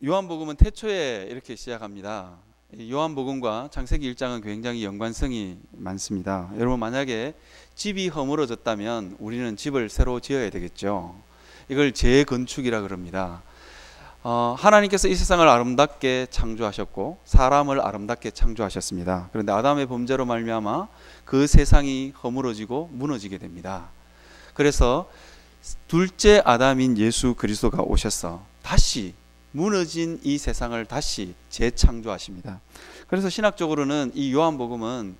요한복음은 태초에 이렇게 시작합니다. 요한복음과 창세기 1장은 굉장히 연관성이 많습니다. 여러분, 만약에 집이 허물어졌다면 우리는 집을 새로 지어야 되겠죠. 이걸 재건축이라 그럽니다. 하나님께서 이 세상을 아름답게 창조하셨고 사람을 아름답게 창조하셨습니다. 그런데 아담의 범죄로 말미암아 그 세상이 허물어지고 무너지게 됩니다. 그래서 둘째 아담인 예수 그리스도가 오셔서 다시 무너진 이 세상을 다시 재창조하십니다. 그래서 신학적으로는 이 요한복음을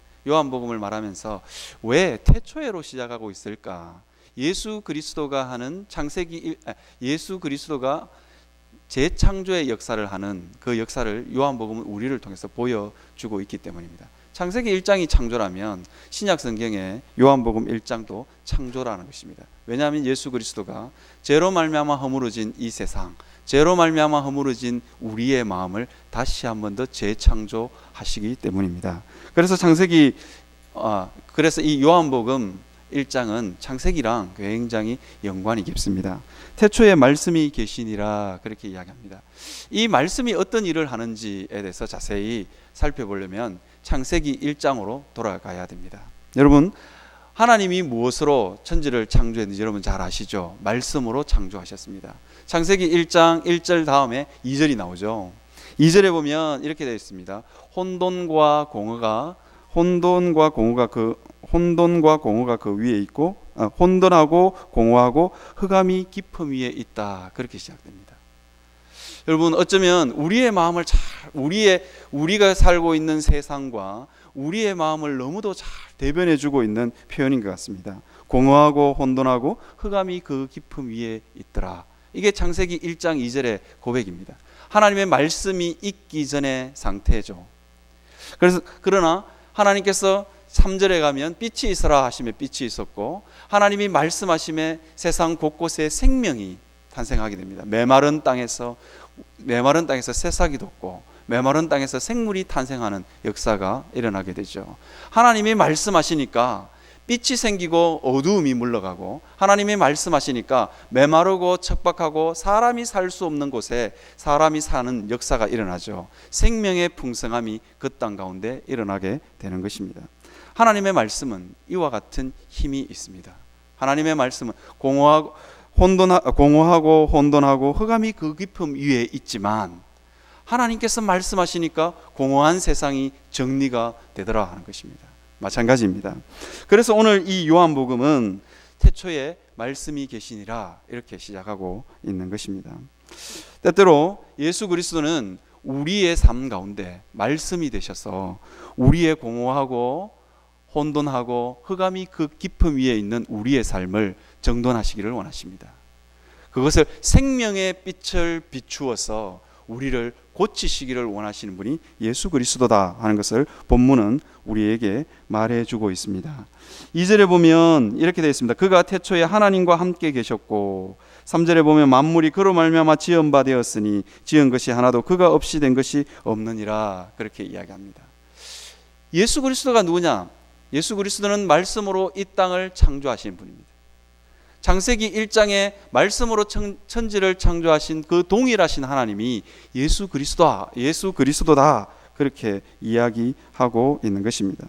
말하면서 왜 태초에로 시작하고 있을까? 예수 그리스도가 재창조의 역사를 하는 그 역사를 요한복음은 우리를 통해서 보여주고 있기 때문입니다. 창세기 1장이 창조라면 신약 성경의 요한복음 1장도 창조라는 것입니다. 왜냐하면 예수 그리스도가 죄로 말미암아 허물어진 이 세상, 죄로 말미암아 허물어진 우리의 마음을 다시 한 번 더 재창조하시기 때문입니다. 그래서 이 요한복음 1장은 창세기랑 굉장히 연관이 깊습니다. 태초에 말씀이 계시니라 그렇게 이야기합니다. 이 말씀이 어떤 일을 하는지에 대해서 자세히 살펴보려면 창세기 1장으로 돌아가야 됩니다. 여러분, 하나님이 무엇으로 천지를 창조했는지 여러분 잘 아시죠? 말씀으로 창조하셨습니다. 창세기 1장 1절 다음에 2절이 나오죠. 2절에 보면 이렇게 되어 있습니다. 혼돈과 공허가 그 위에 있고, 혼돈하고 공허하고 흑암이 깊음 위에 있다. 그렇게 시작됩니다. 여러분, 어쩌면 우리의 마음을 우리가 살고 있는 세상과 우리의 마음을 너무도 잘 대변해주고 있는 표현인 것 같습니다. 공허하고 혼돈하고 흑암이 그 깊음 위에 있더라. 이게 창세기 1장 2절의 고백입니다. 하나님의 말씀이 있기 전의 상태죠. 그러나 하나님께서 3절에 가면 빛이 있어라 하시며 빛이 있었고, 하나님이 말씀하심에 세상 곳곳에 생명이 탄생하게 됩니다. 메마른 땅에서 새싹이 돋고 메마른 땅에서 생물이 탄생하는 역사가 일어나게 되죠. 하나님이 말씀하시니까 빛이 생기고 어두움이 물러가고, 하나님이 말씀하시니까 메마르고 척박하고 사람이 살 수 없는 곳에 사람이 사는 역사가 일어나죠. 생명의 풍성함이 그 땅 가운데 일어나게 되는 것입니다. 하나님의 말씀은 이와 같은 힘이 있습니다. 하나님의 말씀은 공허하고 혼돈하고 흑암이 그 깊음 위에 있지만, 하나님께서 말씀하시니까 공허한 세상이 정리가 되더라 하는 것입니다. 마찬가지입니다. 그래서 오늘 이 요한복음은 태초에 말씀이 계시니라 이렇게 시작하고 있는 것입니다. 때때로 예수 그리스도는 우리의 삶 가운데 말씀이 되셔서 우리의 공허하고 혼돈하고 흑암이 그 깊음 위에 있는 우리의 삶을 정돈하시기를 원하십니다. 그것을 생명의 빛을 비추어서 우리를 고치시기를 원하시는 분이 예수 그리스도다 하는 것을 본문은 우리에게 말해주고 있습니다. 2절에 보면 이렇게 되어 있습니다. 그가 태초에 하나님과 함께 계셨고, 3절에 보면 만물이 그로 말미암아 지은 바 되었으니 지은 것이 하나도 그가 없이 된 것이 없느니라 그렇게 이야기합니다. 예수 그리스도가 누구냐? 예수 그리스도는 말씀으로 이 땅을 창조하신 분입니다. 창세기 1장에 말씀으로 천지를 창조하신 그 동일하신 하나님이 예수 그리스도다 그렇게 이야기하고 있는 것입니다.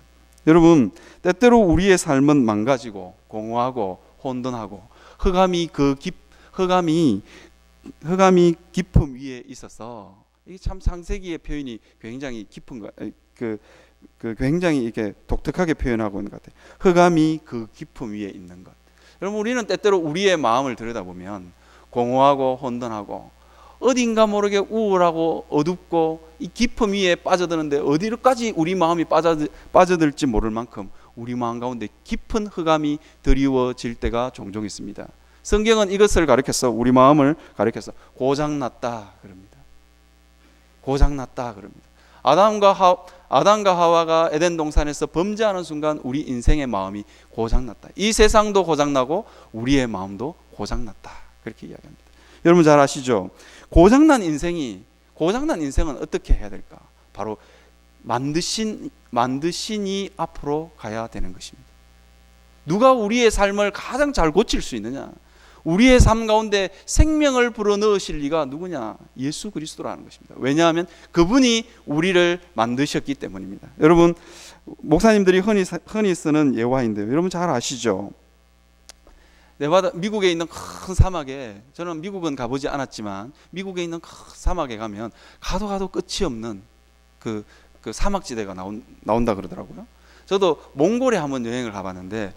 여러분, 때때로 우리의 삶은 망가지고 공허하고 혼돈하고 흑암이 깊음 위에 있어서, 이게 참 창세기의 표현이 굉장히 깊은 거, 굉장히 이렇게 독특하게 표현하고 있는 것 같아요. 흑암이 그 깊음 위에 있는 것. 여러분, 우리는 때때로 우리의 마음을 들여다보면 공허하고 혼돈하고 어딘가 모르게 우울하고 어둡고 이 깊음 위에 빠져드는데 어디로까지 우리 마음이 빠져들지 모를 만큼 우리 마음 가운데 깊은 흑암이 드리워질 때가 종종 있습니다. 성경은 이것을 가리켜서, 우리 마음을 가리켜서 고장났다 그럽니다. 고장났다 그럽니다. 아담과 하와가 에덴 동산에서 범죄하는 순간 우리 인생의 마음이 고장났다. 이 세상도 고장나고 우리의 마음도 고장났다. 그렇게 이야기합니다. 여러분 잘 아시죠? 고장난 인생은 어떻게 해야 될까? 바로 만드신이 앞으로 가야 되는 것입니다. 누가 우리의 삶을 가장 잘 고칠 수 있느냐? 우리의 삶 가운데 생명을 불어넣으실 리가 누구냐? 예수 그리스도라는 것입니다. 왜냐하면 그분이 우리를 만드셨기 때문입니다. 여러분, 목사님들이 흔히 쓰는 예화인데요, 여러분 잘 아시죠? 네바다, 미국에 있는 큰 사막에, 저는 미국은 가보지 않았지만 미국에 있는 큰 사막에 가면 가도 끝이 없는 그 사막지대가 나온다 그러더라고요. 저도 몽골에 한번 여행을 가봤는데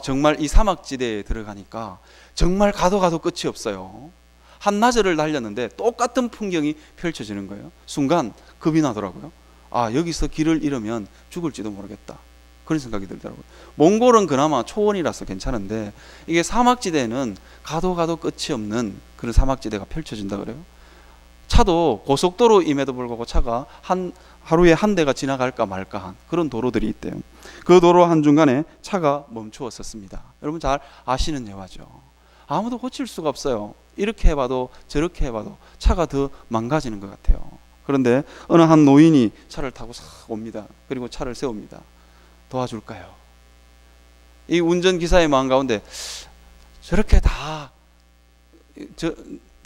정말 이 사막지대에 들어가니까 정말 가도 끝이 없어요. 한나절을 달렸는데 똑같은 풍경이 펼쳐지는 거예요. 순간 겁이 나더라고요. 여기서 길을 잃으면 죽을지도 모르겠다, 그런 생각이 들더라고요. 몽골은 그나마 초원이라서 괜찮은데 이게 사막지대는 가도 끝이 없는 그런 사막지대가 펼쳐진다 그래요. 차도 고속도로임에도 불구하고 차가 하루에 한 대가 지나갈까 말까 한 그런 도로들이 있대요. 그 도로 한중간에 차가 멈추었었습니다. 여러분 잘 아시는 예화죠. 아무도 고칠 수가 없어요. 이렇게 해봐도 저렇게 해봐도 차가 더 망가지는 것 같아요. 그런데 어느 한 노인이 차를 타고 싹 옵니다. 그리고 차를 세웁니다. 도와줄까요? 이 운전기사의 마음 가운데 저렇게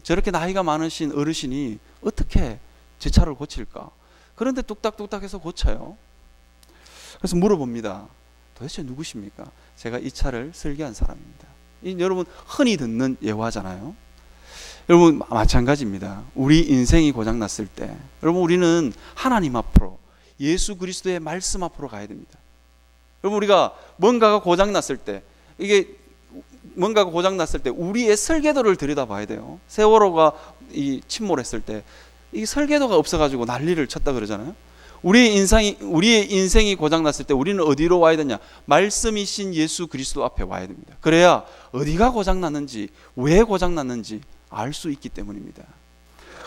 저렇게 나이가 많으신 어르신이 어떻게 제 차를 고칠까? 그런데 뚝딱뚝딱 해서 고쳐요. 그래서 물어봅니다. 도대체 누구십니까? 제가 이 차를 설계한 사람입니다. 여러분 흔히 듣는 예화잖아요. 여러분 마찬가지입니다. 우리 인생이 고장났을 때 여러분 우리는 하나님 앞으로, 예수 그리스도의 말씀 앞으로 가야 됩니다. 여러분 우리가 뭔가가 고장났을 때, 뭔가가 고장났을 때 우리의 설계도를 들여다봐야 돼요. 세월호가 침몰했을 때 이 설계도가 없어가지고 난리를 쳤다 그러잖아요. 우리의 인생이 고장났을 때 우리는 어디로 와야 되냐? 말씀이신 예수 그리스도 앞에 와야 됩니다. 그래야 어디가 고장났는지, 왜 고장났는지 알 수 있기 때문입니다.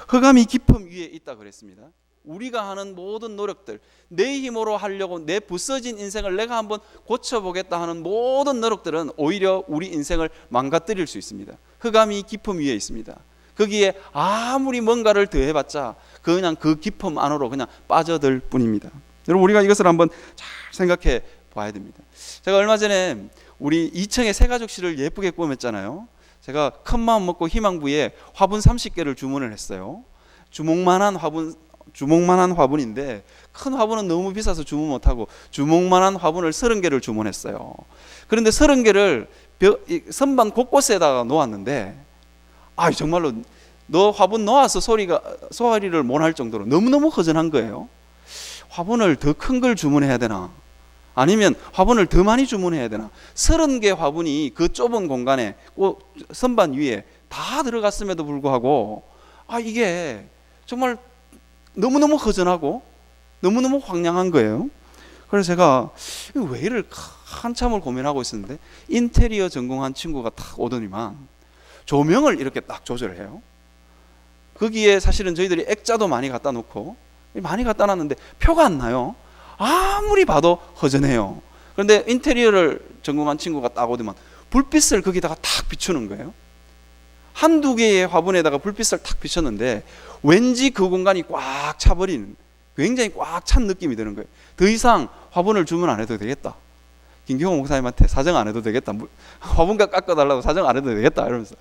흑암이 깊음 위에 있다 그랬습니다. 우리가 하는 모든 노력들, 내 힘으로 하려고 내 부서진 인생을 내가 한번 고쳐보겠다 하는 모든 노력들은 오히려 우리 인생을 망가뜨릴 수 있습니다. 흑암이 깊음 위에 있습니다. 거기에 아무리 뭔가를 더해봤자 그냥 그 깊음 안으로 그냥 빠져들 뿐입니다. 여러분 우리가 이것을 한번 잘 생각해 봐야 됩니다. 제가 얼마 전에 우리 2층에 새가족실을 예쁘게 꾸몄잖아요. 제가 큰 마음 먹고 희망부에 화분 30개를 주문을 했어요. 주먹만한 화분인데 큰 화분은 너무 비싸서 주문 못하고 주먹만한 화분을 30개를 주문했어요. 그런데 30개를 선반 곳곳에다가 놓았는데 정말로 너 화분 놓아서 소리를 못 할 정도로 너무너무 허전한 거예요. 화분을 더 큰 걸 주문해야 되나? 아니면 화분을 더 많이 주문해야 되나? 30개 화분이 그 좁은 공간에 선반 위에 다 들어갔음에도 불구하고 이게 정말 너무너무 허전하고 너무너무 황량한 거예요. 그래서 제가 왜 이를 한참을 고민하고 있었는데 인테리어 전공한 친구가 딱 오더니만 조명을 이렇게 딱 조절을 해요. 거기에 사실은 저희들이 액자도 많이 갖다 놓고 많이 갖다 놨는데 표가 안 나요. 아무리 봐도 허전해요. 그런데 인테리어를 전공한 친구가 딱 오더만 불빛을 거기다가 탁 비추는 거예요. 한두 개의 화분에다가 불빛을 탁 비쳤는데 왠지 그 공간이 꽉 차버리는, 굉장히 꽉 찬 느낌이 드는 거예요. 더 이상 화분을 주문 안 해도 되겠다. 김경호 목사님한테 사정 안 해도 되겠다. 화분값 깎아달라고 사정 안 해도 되겠다. 이러면서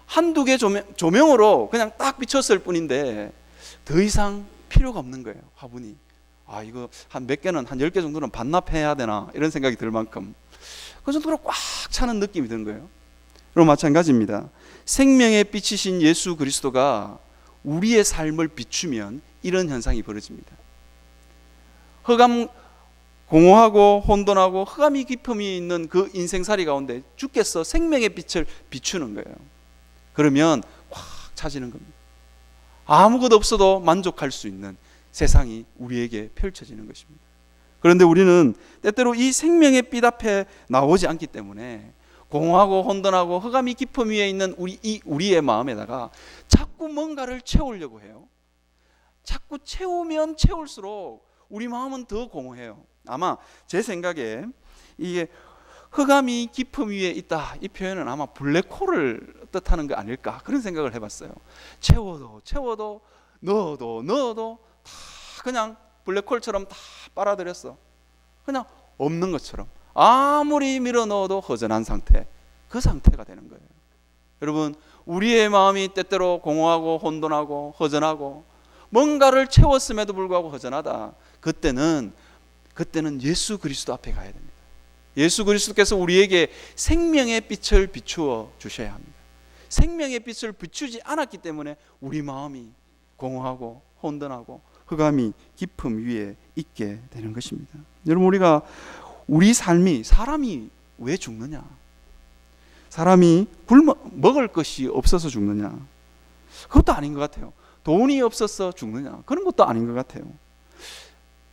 한두 개 조명으로 그냥 딱 비쳤을 뿐인데 더 이상 필요가 없는 거예요. 화분이. 이거 한 몇 개는, 한 10개 정도는 반납해야 되나 이런 생각이 들 만큼 그 정도로 꽉 차는 느낌이 드는 거예요. 그럼 마찬가지입니다. 생명의 빛이신 예수 그리스도가 우리의 삶을 비추면 이런 현상이 벌어집니다. 공허하고 혼돈하고 흑암이 깊음이 있는 그 인생살이 가운데 주께서 생명의 빛을 비추는 거예요. 그러면 확 차지는 겁니다. 아무것도 없어도 만족할 수 있는 세상이 우리에게 펼쳐지는 것입니다. 그런데 우리는 때때로 이 생명의 빛 앞에 나오지 않기 때문에 공허하고 혼돈하고 흑암이 깊음 위에 있는 우리의 마음에다가 자꾸 뭔가를 채우려고 해요. 자꾸 채우면 채울수록 우리 마음은 더 공허해요. 아마 제 생각에 이게 흑암이 깊음 위에 있다, 이 표현은 아마 블랙홀을 뜻하는 거 아닐까, 그런 생각을 해봤어요. 채워도 넣어도 다 그냥 블랙홀처럼 다 빨아들였어. 그냥 없는 것처럼 아무리 밀어 넣어도 허전한 상태, 그 상태가 되는 거예요. 여러분, 우리의 마음이 때때로 공허하고 혼돈하고 허전하고 뭔가를 채웠음에도 불구하고 허전하다. 그때는 예수 그리스도 앞에 가야 됩니다. 예수 그리스도께서 우리에게 생명의 빛을 비추어 주셔야 합니다. 생명의 빛을 비추지 않았기 때문에 우리 마음이 공허하고 혼돈하고 흑암이 깊음 위에 있게 되는 것입니다. 여러분, 우리 삶이, 사람이 왜 죽느냐? 사람이 먹을 것이 없어서 죽느냐? 그것도 아닌 것 같아요. 돈이 없어서 죽느냐? 그런 것도 아닌 것 같아요.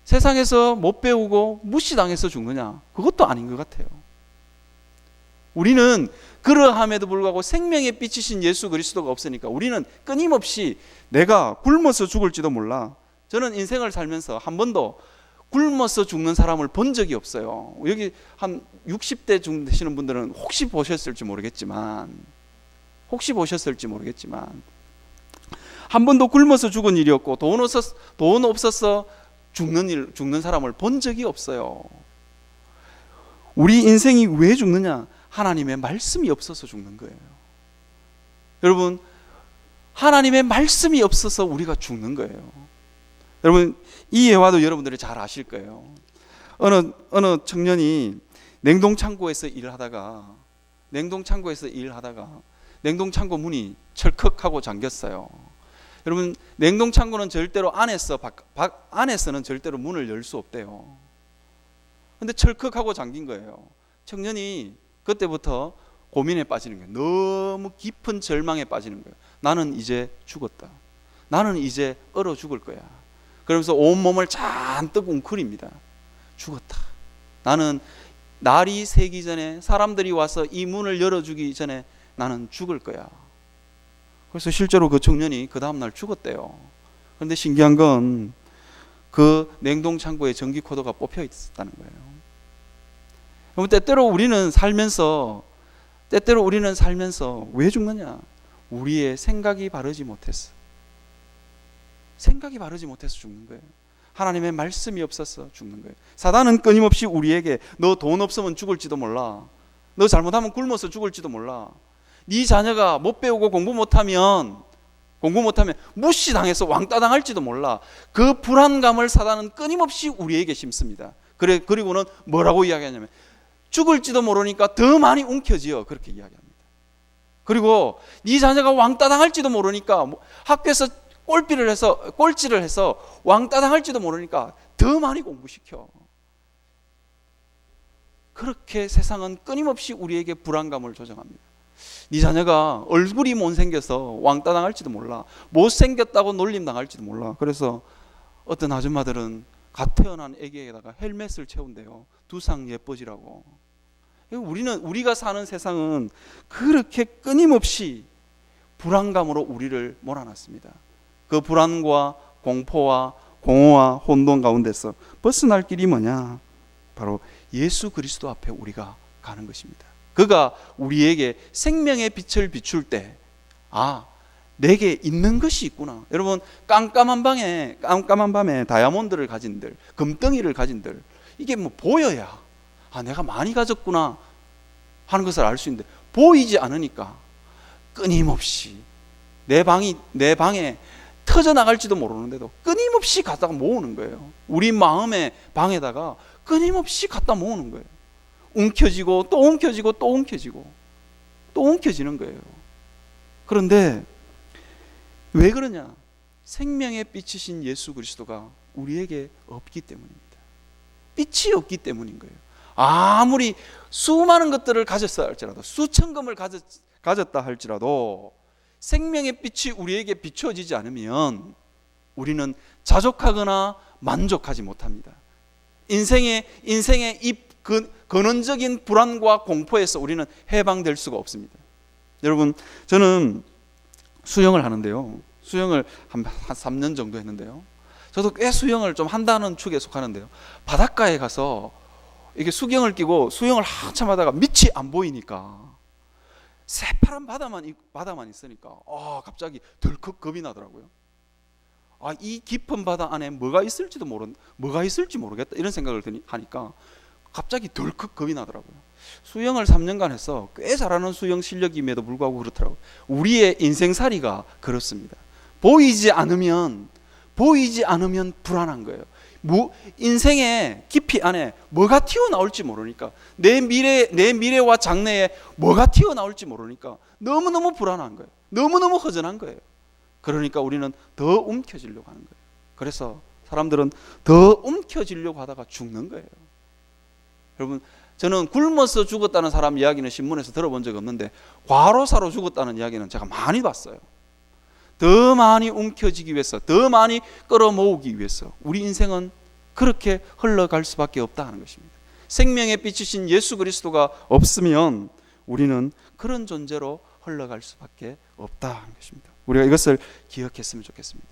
세상에서 못 배우고 무시당해서 죽느냐? 그것도 아닌 것 같아요. 우리는 그러함에도 불구하고 생명의 빛이신 예수 그리스도가 없으니까 우리는 끊임없이 내가 굶어서 죽을지도 몰라. 저는 인생을 살면서 한 번도 굶어서 죽는 사람을 본 적이 없어요. 여기 한 60대 중 되시는 분들은 혹시 보셨을지 모르겠지만 한 번도 굶어서 죽은 일이 없고 돈 없어서 죽는 사람을 본 적이 없어요. 우리 인생이 왜 죽느냐? 하나님의 말씀이 없어서 죽는 거예요. 여러분, 하나님의 말씀이 없어서 우리가 죽는 거예요. 여러분, 이 예화도 여러분들이 잘 아실 거예요. 어느 청년이 냉동창고에서 일하다가 냉동창고 문이 철컥하고 잠겼어요. 여러분, 냉동창고는 절대로 안에서는 절대로 문을 열 수 없대요. 근데 철컥하고 잠긴 거예요. 청년이 그때부터 고민에 빠지는 거예요. 너무 깊은 절망에 빠지는 거예요. 나는 이제 죽었다. 나는 이제 얼어 죽을 거야. 그러면서 온몸을 잔뜩 웅크립니다. 죽었다. 나는 날이 새기 전에, 사람들이 와서 이 문을 열어주기 전에 나는 죽을 거야. 그래서 실제로 그 청년이 그 다음날 죽었대요. 그런데 신기한 건 그 냉동창고에 전기코드가 뽑혀 있었다는 거예요. 그럼 때때로 우리는 살면서 왜 죽느냐? 우리의 생각이 바르지 못해서 죽는 거예요. 하나님의 말씀이 없어서 죽는 거예요. 사단은 끊임없이 우리에게 너 돈 없으면 죽을지도 몰라. 너 잘못하면 굶어서 죽을지도 몰라. 네 자녀가 못 배우고 공부 못하면 무시당해서 왕따 당할지도 몰라. 그 불안감을 사단은 끊임없이 우리에게 심습니다. 그리고는 뭐라고 이야기하냐면 죽을지도 모르니까 더 많이 움켜쥐어. 그렇게 이야기합니다. 그리고 네 자녀가 왕따 당할지도 모르니까 학교에서 꼴찌를 해서 왕따 당할지도 모르니까 더 많이 공부시켜. 그렇게 세상은 끊임없이 우리에게 불안감을 조정합니다. 네 자녀가 얼굴이 못생겨서 왕따 당할지도 몰라. 못생겼다고 놀림 당할지도 몰라. 그래서 어떤 아줌마들은 갓 태어난 아기에다가 헬멧을 채운대요. 두상 예뻐지라고. 우리가 사는 세상은 그렇게 끊임없이 불안감으로 우리를 몰아놨습니다. 그 불안과 공포와 공허와 혼돈 가운데서 벗어날 길이 뭐냐? 바로 예수 그리스도 앞에 우리가 가는 것입니다. 그가 우리에게 생명의 빛을 비출 때, 내게 있는 것이 있구나. 여러분, 깜깜한 밤에 다이아몬드를 가진들, 금덩이를 가진들, 이게 보여야 내가 많이 가졌구나 하는 것을 알 수 있는데, 보이지 않으니까 끊임없이 내 방에 터져 나갈지도 모르는데도 끊임없이 갖다가 모으는 거예요. 우리 마음의 방에다가 끊임없이 갖다 모으는 거예요. 움켜쥐고 또 움켜쥐고 또 움켜쥐고 또 움켜지는 거예요. 그런데 왜 그러냐? 생명의 빛이신 예수 그리스도가 우리에게 없기 때문입니다. 빛이 없기 때문인 거예요. 아무리 수많은 것들을 가졌다 할지라도, 수천금을 가졌다 할지라도 생명의 빛이 우리에게 비춰지지 않으면 우리는 자족하거나 만족하지 못합니다. 인생의 이 근원적인 불안과 공포에서 우리는 해방될 수가 없습니다. 여러분, 저는 수영을 하는데요. 수영을 한 3년 정도 했는데요. 저도 꽤 수영을 좀 한다는 축에 속하는데요. 바닷가에 가서 이렇게 수경을 끼고 수영을 한참 하다가 밑이 안 보이니까, 새파란 바다만 있으니까 갑자기 덜컥 겁이 나더라고요. 이 깊은 바다 안에 뭐가 있을지 모르겠다 이런 생각을 하니까 갑자기 덜컥 겁이 나더라고요. 수영을 3년간 해서 꽤 잘하는 수영 실력임에도 불구하고 그렇더라고요. 우리의 인생살이가 그렇습니다. 보이지 않으면 불안한 거예요. 인생의 깊이 안에 뭐가 튀어나올지 모르니까, 내 미래와 장래에 뭐가 튀어나올지 모르니까 너무너무 불안한 거예요. 너무너무 허전한 거예요. 그러니까 우리는 더 움켜쥐려고 하는 거예요. 그래서 사람들은 더 움켜쥐려고 하다가 죽는 거예요. 여러분, 저는 굶어서 죽었다는 사람 이야기는 신문에서 들어본 적 없는데 과로사로 죽었다는 이야기는 제가 많이 봤어요. 더 많이 움켜쥐기 위해서, 더 많이 끌어모으기 위해서 우리 인생은 그렇게 흘러갈 수밖에 없다 하는 것입니다. 생명의 빛이신 예수 그리스도가 없으면 우리는 그런 존재로 흘러갈 수밖에 없다 하는 것입니다. 우리가 이것을 기억했으면 좋겠습니다.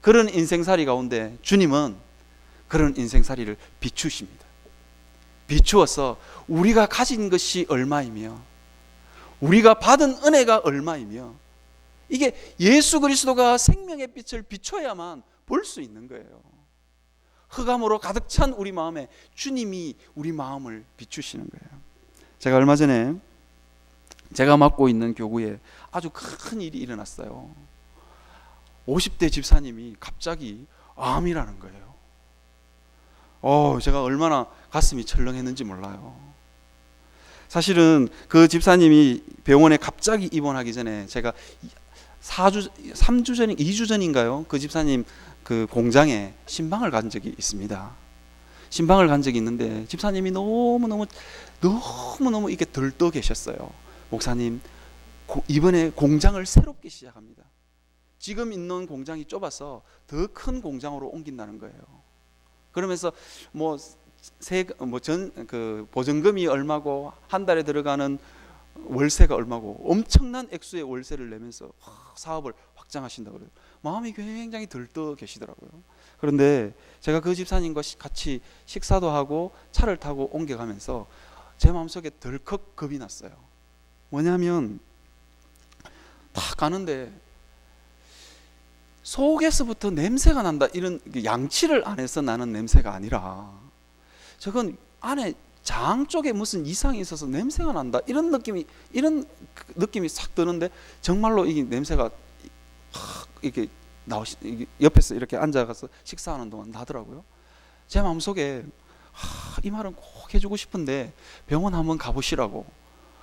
그런 인생살이 가운데 주님은 그런 인생살이를 비추십니다. 비추어서 우리가 가진 것이 얼마이며 우리가 받은 은혜가 얼마이며, 이게 예수 그리스도가 생명의 빛을 비춰야만 볼 수 있는 거예요. 흑암으로 가득 찬 우리 마음에 주님이 우리 마음을 비추시는 거예요. 제가 얼마 전에 제가 맡고 있는 교구에 아주 큰 일이 일어났어요. 50대 집사님이 갑자기 암이라는 거예요. 제가 얼마나 가슴이 철렁했는지 몰라요. 사실은 그 집사님이 병원에 갑자기 입원하기 전에 제가 2주 전인가요? 그 집사님 그 공장에 신방을 간 적이 있습니다. 신방을 간 적이 있는데 집사님이 너무너무 이렇게 들떠 계셨어요. 목사님, 이번에 공장을 새롭게 시작합니다. 지금 있는 공장이 좁아서 더 큰 공장으로 옮긴다는 거예요. 그러면서 보증금이 얼마고 한 달에 들어가는 월세가 얼마고 엄청난 액수의 월세를 내면서 사업을 확장하신다고 그래요. 마음이 굉장히 들떠 계시더라고요. 그런데 제가 그 집사님과 같이 식사도 하고 차를 타고 옮겨가면서 제 마음속에 덜컥 겁이 났어요. 뭐냐면 딱 가는데 속에서부터 냄새가 난다, 이런 양치를 안 해서 나는 냄새가 아니라 저건 안에 장 쪽에 무슨 이상이 있어서 냄새가 난다, 이런 느낌이 싹 드는데 정말로 이 냄새가 이렇게 옆에서 이렇게 앉아가서 식사하는 동안 나더라고요. 제 마음속에 이 말은 꼭 해주고 싶은데 병원 한번 가보시라고.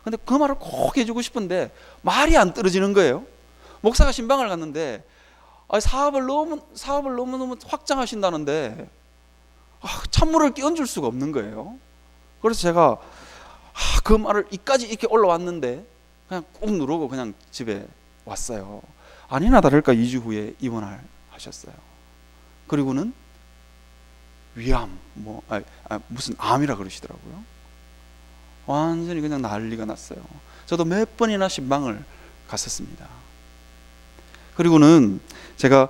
근데 그 말을 꼭 해주고 싶은데 말이 안 떨어지는 거예요. 목사가 신방을 갔는데 사업을 너무 확장하신다는데 찬물을 끼얹을 수가 없는 거예요. 그래서 제가 그 말을 이까지 이렇게 올라왔는데 그냥 꾹 누르고 그냥 집에 왔어요. 아니나 다를까 2주 후에 입원을 하셨어요. 그리고는 위암, 무슨 암이라 그러시더라고요. 완전히 그냥 난리가 났어요. 저도 몇 번이나 신방을 갔었습니다. 그리고는 제가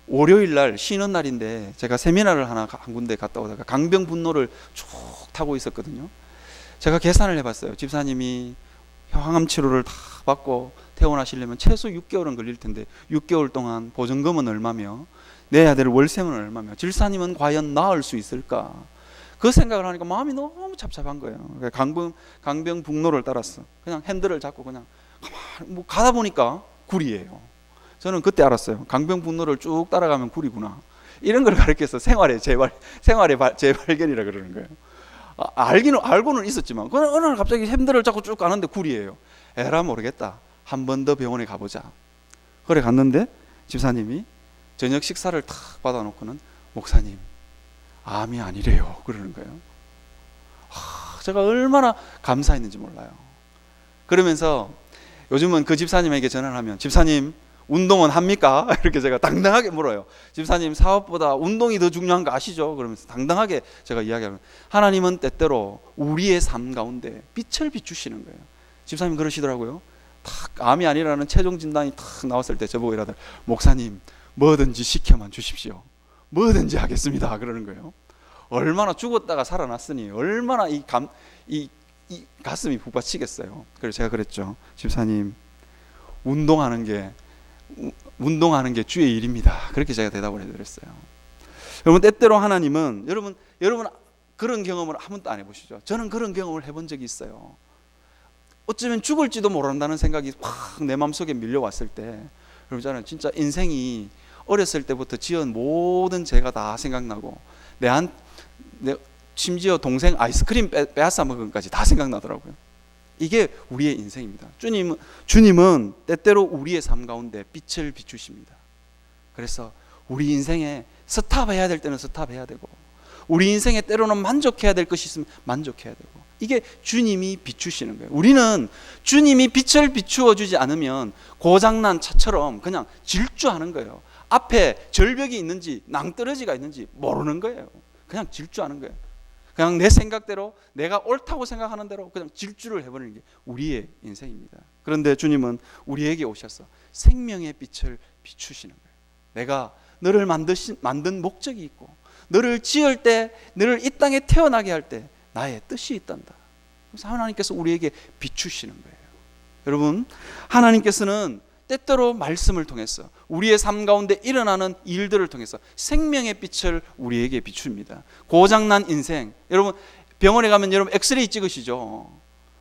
월요일 날 쉬는 날인데 제가 세미나를 한 군데 갔다 오다가 강변북로를 쭉 타고 있었거든요. 제가 계산을 해봤어요. 집사님이 항암 치료를 다 받고 퇴원하시려면 최소 6개월은 걸릴 텐데 6개월 동안 보증금은 얼마며 내야 될 월세는 얼마며 집사님은 과연 나을 수 있을까? 그 생각을 하니까 마음이 너무 잡잡한 거예요. 강변북로를 따랐어. 그냥 핸들을 잡고 그냥 가다 보니까 굴이에요. 저는 그때 알았어요. 강변북로를 쭉 따라가면 굴이구나. 이런 걸 가르쳐서 생활의 재발견이라 그러는 거예요. 알고는 있었지만 어느 날 갑자기 핸들을 잡고 쭉 가는데 굴이에요. 에라 모르겠다. 한 번 더 병원에 가보자. 그래 갔는데 집사님이 저녁 식사를 탁 받아놓고는 목사님, 암이 아니래요 그러는 거예요. 제가 얼마나 감사했는지 몰라요. 그러면서 요즘은 그 집사님에게 전화를 하면 집사님 운동은 합니까? 이렇게 제가 당당하게 물어요. 집사님 사업보다 운동이 더 중요한 거 아시죠? 그러면서 당당하게 제가 이야기하면 하나님은 때때로 우리의 삶 가운데 빛을 비추시는 거예요. 집사님 그러시더라고요. 탁 암이 아니라는 최종 진단이 탁 나왔을 때 저보고 이러더라고요. 목사님 뭐든지 시켜만 주십시오. 뭐든지 하겠습니다. 그러는 거예요. 얼마나 죽었다가 살아났으니 얼마나 이 가슴이 북받치겠어요. 그래서 제가 그랬죠. 집사님 운동하는 게 주의 일입니다. 그렇게 제가 대답을 해드렸어요. 여러분 때때로 하나님은 여러분 그런 경험을 한 번도 안 해보시죠? 저는 그런 경험을 해본 적이 있어요. 어쩌면 죽을지도 모른다는 생각이 확 내 마음속에 밀려왔을 때, 여러분 저는 진짜 인생이 어렸을 때부터 지은 모든 죄가 다 생각나고 심지어 동생 아이스크림 빼앗아 먹은 것까지 다 생각나더라고요. 이게 우리의 인생입니다. 주님은 때때로 우리의 삶 가운데 빛을 비추십니다. 그래서 우리 인생에 스탑해야 될 때는 스탑해야 되고, 우리 인생에 때로는 만족해야 될 것이 있으면 만족해야 되고, 이게 주님이 비추시는 거예요. 우리는 주님이 빛을 비추어 주지 않으면 고장난 차처럼 그냥 질주하는 거예요. 앞에 절벽이 있는지 낭떠러지가 있는지 모르는 거예요. 그냥 질주하는 거예요. 그냥 내 생각대로, 내가 옳다고 생각하는 대로 그냥 질주를 해버리는 게 우리의 인생입니다. 그런데 주님은 우리에게 오셔서 생명의 빛을 비추시는 거예요. 내가 너를 만든 목적이 있고, 너를 지을 때, 너를 이 땅에 태어나게 할 때 나의 뜻이 있단다. 그래서 하나님께서 우리에게 비추시는 거예요. 여러분, 하나님께서는 때때로 말씀을 통해서, 우리의 삶 가운데 일어나는 일들을 통해서 생명의 빛을 우리에게 비춥니다. 고장난 인생, 여러분 병원에 가면 여러분 엑스레이 찍으시죠?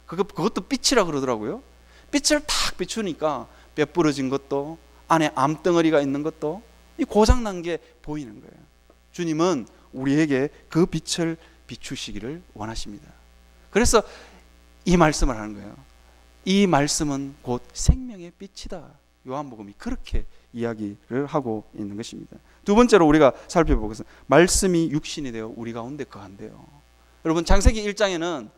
그것도 빛이라 그러더라고요. 빛을 탁 비추니까 뼈 부러진 것도, 안에 암덩어리가 있는 것도, 이 고장난 게 보이는 거예요. 주님은 우리에게 그 빛을 비추시기를 원하십니다. 그래서 이 말씀을 하는 거예요. 이 말씀은 곧 생명의 빛이다. 요한복음이 그렇게 이야기를 하고 있는 것입니다. 두 번째로 우리가 살펴보겠습니다. 말씀이 육신이 되어 우리 가운데 거한대요. 여러분, 창세기 1장에는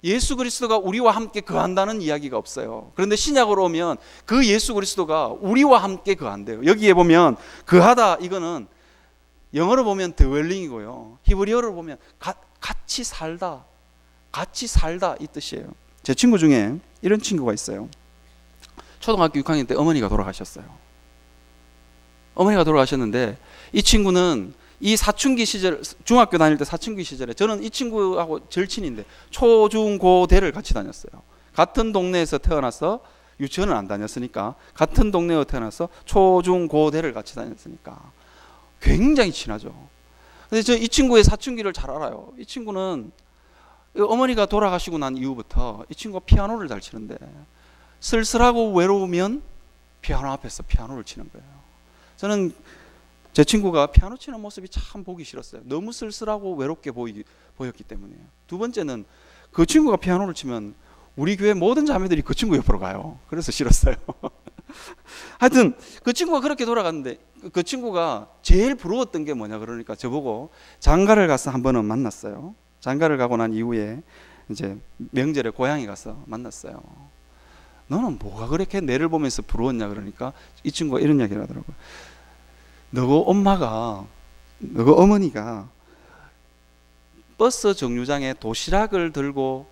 예수 그리스도가 우리와 함께 거한다는 이야기가 없어요. 그런데 신약으로 오면 그 예수 그리스도가 우리와 함께 거한대요. 여기에 보면 거하다, 이거는 영어로 보면 dwelling이고요, 히브리어로 보면 같이 살다 이 뜻이에요. 제 친구 중에 이런 친구가 있어요. 초등학교 6학년 때 어머니가 돌아가셨어요. 어머니가 돌아가셨는데 이 친구는 이 사춘기 시절, 중학교 다닐 때 사춘기 시절에, 저는 이 친구하고 절친인데 초중고대를 같이 다녔어요. 같은 동네에서 태어나서, 유치원은 안 다녔으니까 같은 동네에 태어나서 초중고대를 같이 다녔으니까 굉장히 친하죠. 근데 저 이 친구의 사춘기를 잘 알아요. 이 친구는 어머니가 돌아가시고 난 이후부터 이 친구가 피아노를 잘 치는데, 쓸쓸하고 외로우면 피아노 앞에서 피아노를 치는 거예요. 저는 제 친구가 피아노 치는 모습이 참 보기 싫었어요. 너무 쓸쓸하고 외롭게 보였기 때문에요. 두 번째는 그 친구가 피아노를 치면 우리 교회 모든 자매들이 그 친구 옆으로 가요. 그래서 싫었어요. 하여튼 그 친구가 그렇게 돌아갔는데, 그 친구가 제일 부러웠던 게 뭐냐 그러니까 저보고 장가를 가서 한 번은 만났어요. 장가를 가고 난 이후에 이제 명절에 고향에 가서 만났어요. 너는 뭐가 그렇게 내를 보면서 부러웠냐 그러니까 이 친구가 이런 이야기를 하더라고요. 너가 어머니가 버스 정류장에 도시락을 들고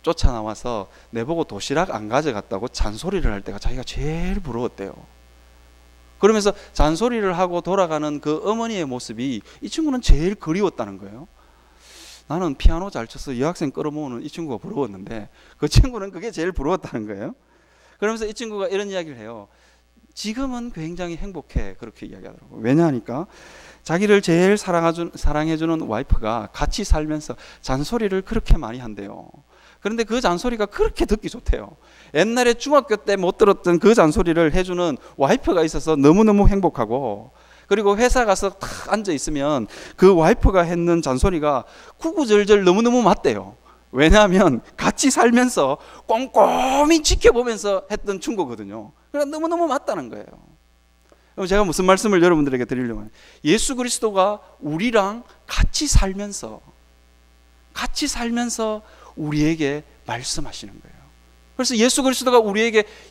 쫓아나와서 내보고 도시락 안 가져갔다고 잔소리를 할 때가 자기가 제일 부러웠대요. 그러면서 잔소리를 하고 돌아가는 그 어머니의 모습이 이 친구는 제일 그리웠다는 거예요. 나는 피아노 잘 쳐서 여학생 끌어모으는 이 친구가 부러웠는데 그 친구는 그게 제일 부러웠다는 거예요. 그러면서 이 친구가 이런 이야기를 해요. 지금은 굉장히 행복해, 그렇게 이야기하더라고요. 왜냐하니까 자기를 제일 사랑해주는 와이프가 같이 살면서 잔소리를 그렇게 많이 한대요. 그런데 그 잔소리가 그렇게 듣기 좋대요. 옛날에 중학교 때 못 들었던 그 잔소리를 해주는 와이프가 있어서 너무너무 행복하고, 그리고 회사 가서 탁 앉아 있으면 그 와이프가 했는 잔소리가 구구절절 너무너무 맞대요. 왜냐하면 같이 살면서 꼼꼼히 지켜보면서 했던 충고거든요. 그러니까 너무너무 맞다는 거예요. 그럼 제가 무슨 말씀을 여러분들에게 드리려고 하냐, 예수 그리스도가 우리랑 같이 살면서 우리에게 말씀하시는 거예요. 그래서 예수 그리스도가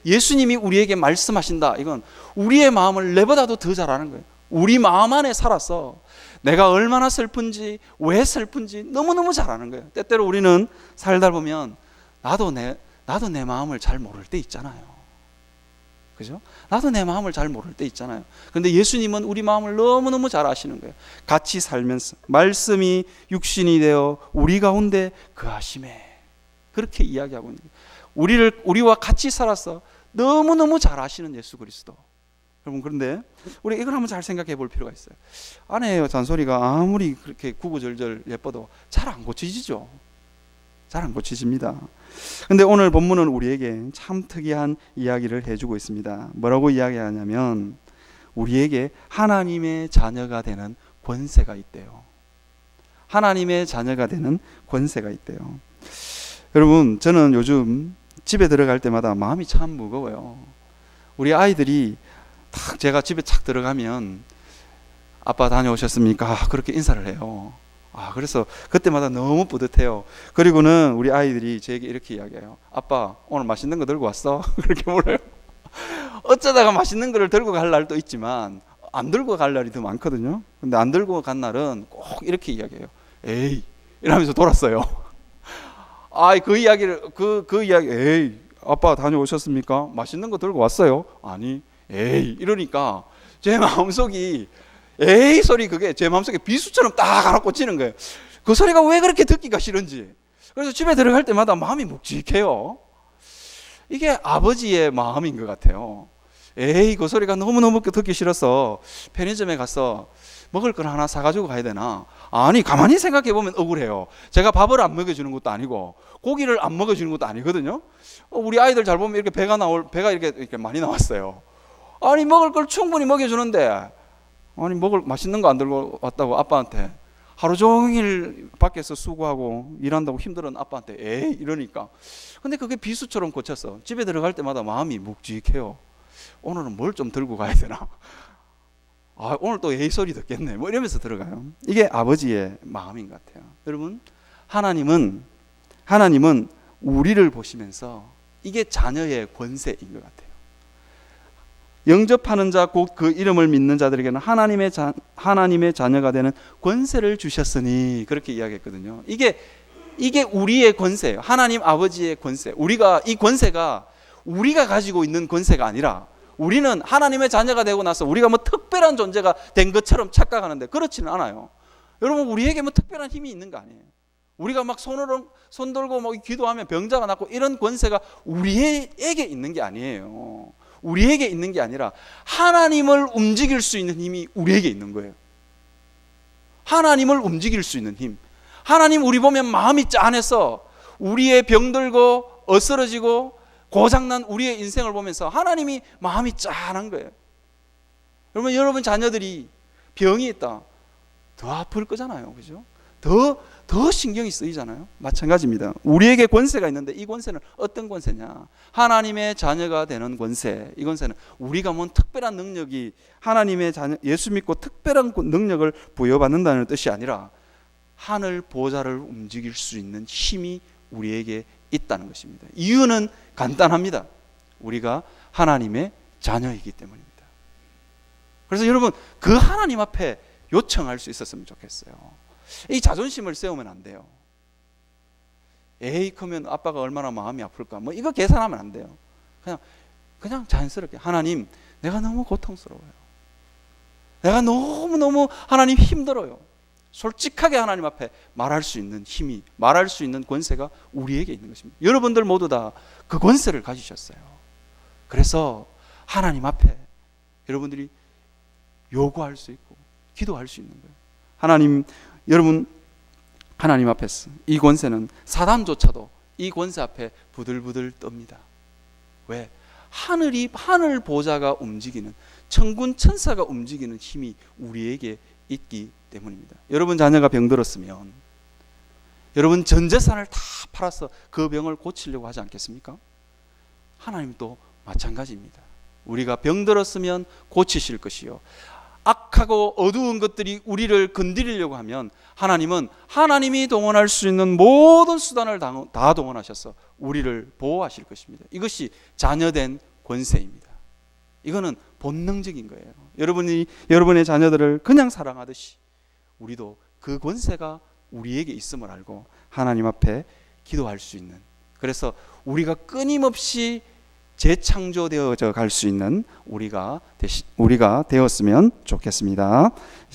예수님이 우리에게 말씀하신다, 이건 우리의 마음을 내보다도 더 잘 아는 거예요. 우리 마음 안에 살아서 내가 얼마나 슬픈지, 왜 슬픈지 너무너무 잘 아는 거예요. 때때로 우리는 살다 보면 나도 내 마음을 잘 모를 때 있잖아요. 그죠? 나도 내 마음을 잘 모를 때 있잖아요. 그런데 예수님은 우리 마음을 너무너무 잘 아시는 거예요. 같이 살면서 말씀이 육신이 되어 우리 가운데 거하심에, 그렇게 이야기하고 있는 거예요. 우리와 같이 살아서 너무너무 잘 아시는 예수 그리스도. 여러분, 그런데 우리 이걸 한번 잘 생각해 볼 필요가 있어요. 아내의 잔소리가 아무리 그렇게 구구절절 예뻐도 잘 안 고치지죠. 잘 안 고치집니다. 근데 오늘 본문은 우리에게 참 특이한 이야기를 해주고 있습니다. 뭐라고 이야기하냐면 우리에게 하나님의 자녀가 되는 권세가 있대요. 하나님의 자녀가 되는 권세가 있대요. 여러분, 저는 요즘 집에 들어갈 때마다 마음이 참 무거워요. 우리 아이들이 딱 제가 집에 착 들어가면 아빠 다녀오셨습니까? 그렇게 인사를 해요. 그래서 그때마다 너무 뿌듯해요. 그리고는 우리 아이들이 제게 이렇게 이야기해요. 아빠, 오늘 맛있는 거 들고 왔어? 그렇게 물어요. 어쩌다가 맛있는 거를 들고 갈 날도 있지만 안 들고 갈 날이 더 많거든요. 근데 안 들고 간 날은 꼭 이렇게 이야기해요. 에이, 이러면서 돌았어요. 그 이야기, 에이, 아빠 다녀오셨습니까? 맛있는 거 들고 왔어요? 아니, 에이, 이러니까 제 마음속이 에이 소리, 그게 제 마음속에 비수처럼 딱 하나 꽂히는 거예요. 그 소리가 왜 그렇게 듣기가 싫은지. 그래서 집에 들어갈 때마다 마음이 묵직해요. 이게 아버지의 마음인 것 같아요. 에이, 그 소리가 너무너무 듣기 싫어서 편의점에 가서 먹을 걸 하나 사가지고 가야 되나? 아니, 가만히 생각해 보면 억울해요. 제가 밥을 안 먹여주는 것도 아니고 고기를 안 먹여주는 것도 아니거든요. 우리 아이들 잘 보면 이렇게 배가 이렇게 많이 나왔어요. 아니, 먹을 걸 충분히 먹여주는데, 아니, 맛있는 거 안 들고 왔다고 아빠한테, 하루 종일 밖에서 수고하고 일한다고 힘들은 아빠한테 에이 이러니까. 근데 그게 비수처럼 꽂혔어. 집에 들어갈 때마다 마음이 묵직해요. 오늘은 뭘 좀 들고 가야 되나? 오늘 또 에이 소리 듣겠네. 뭐 이러면서 들어가요. 이게 아버지의 마음인 것 같아요. 여러분, 하나님은 우리를 보시면서 이게 자녀의 권세인 것 같아요. 영접하는 자, 곧 그 이름을 믿는 자들에게는 하나님의 자녀가 되는 권세를 주셨으니, 그렇게 이야기했거든요. 이게 우리의 권세예요. 하나님 아버지의 권세. 이 권세가 우리가 가지고 있는 권세가 아니라, 우리는 하나님의 자녀가 되고 나서 우리가 뭐 특별한 존재가 된 것처럼 착각하는데 그렇지는 않아요. 여러분, 우리에게 뭐 특별한 힘이 있는 거 아니에요. 우리가 막 손 들고 뭐 기도하면 병자가 낫고 이런 권세가 우리에게 있는 게 아니에요. 우리에게 있는 게 아니라 하나님을 움직일 수 있는 힘이 우리에게 있는 거예요. 하나님을 움직일 수 있는 힘. 하나님, 우리 보면 마음이 짠해서 우리의 병들고 어스러지고 고장난 우리의 인생을 보면서 하나님이 마음이 짠한 거예요. 여러분 자녀들이 병이 있다, 더 아플 거잖아요. 그죠? 더 신경이 쓰이잖아요. 마찬가지입니다. 우리에게 권세가 있는데 이 권세는 어떤 권세냐? 하나님의 자녀가 되는 권세. 이 권세는 우리가 뭔 특별한 능력이, 하나님의 자녀, 예수 믿고 특별한 능력을 부여받는다는 뜻이 아니라 하늘 보좌를 움직일 수 있는 힘이 우리에게 있다는 것입니다. 이유는 간단합니다. 우리가 하나님의 자녀이기 때문입니다. 그래서 여러분, 그 하나님 앞에 요청할 수 있었으면 좋겠어요. 이 자존심을 세우면 안 돼요. 에이, 그러면 아빠가 얼마나 마음이 아플까? 뭐 이거 계산하면 안 돼요. 그냥 자연스럽게, 하나님, 내가 너무 고통스러워요. 내가 너무너무 하나님 힘들어요. 솔직하게 하나님 앞에 말할 수 있는 힘이, 말할 수 있는 권세가 우리에게 있는 것입니다. 여러분들 모두 다 그 권세를 가지셨어요. 그래서 하나님 앞에 여러분들이 요구할 수 있고 기도할 수 있는 거예요. 여러분, 하나님 앞에서 이 권세는 사단조차도 이 권세 앞에 부들부들 떱니다. 왜? 하늘 보좌가 움직이는, 천군 천사가 움직이는 힘이 우리에게 있기 때문입니다. 여러분 자녀가 병들었으면 여러분 전 재산을 다 팔아서 그 병을 고치려고 하지 않겠습니까? 하나님도 마찬가지입니다. 우리가 병들었으면 고치실 것이요, 악하고 어두운 것들이 우리를 건드리려고 하면 하나님은 하나님이 동원할 수 있는 모든 수단을 다 동원하셔서 우리를 보호하실 것입니다. 이것이 자녀된 권세입니다. 이거는 본능적인 거예요. 여러분의 자녀들을 그냥 사랑하듯이 우리도 그 권세가 우리에게 있음을 알고 하나님 앞에 기도할 수 있는, 그래서 우리가 끊임없이 재창조되어져 갈 수 있는 우리가 되었으면 좋겠습니다.